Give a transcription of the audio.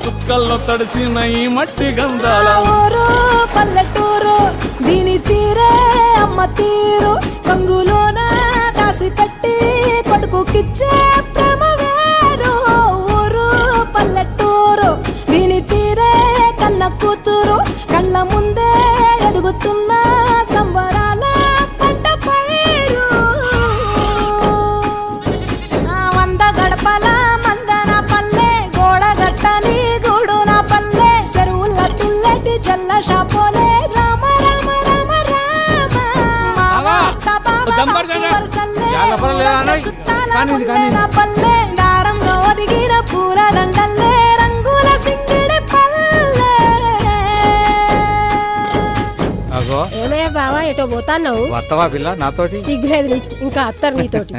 సుక్కల్లో తడిసిన ఈ మట్టి గంధాల ఊరు పల్లెటూరు దీని తీరే అమ్మ తీరు కంగులోన దాసి పెట్టి కొడుకుకిచ్చే ప్రేమ వేరు ఊరు పల్లెటూరు దీని తీరే కన్న కూతురు కళ్ళ ముందే ఎదుగుతున్న సంబరాల పంట పైరు వంద గడపల మందన పల్లె గోడగట్టని గూడున పల్లె చెరువుల తుల్లటి జల్ల షాపోలే రామ రామ రామ రామ పల్లె దారంలో ఒదిగిన పూల దండల్లే రంగుల సింగిడి పల్లె. ఏమయ్యా బావా ఎటో పోతాన్నావు? వత్తవా పిల్ల నాతోటి? సిగ్గులేదు నీకు, ఇంకా అత్తరు నీతోటి.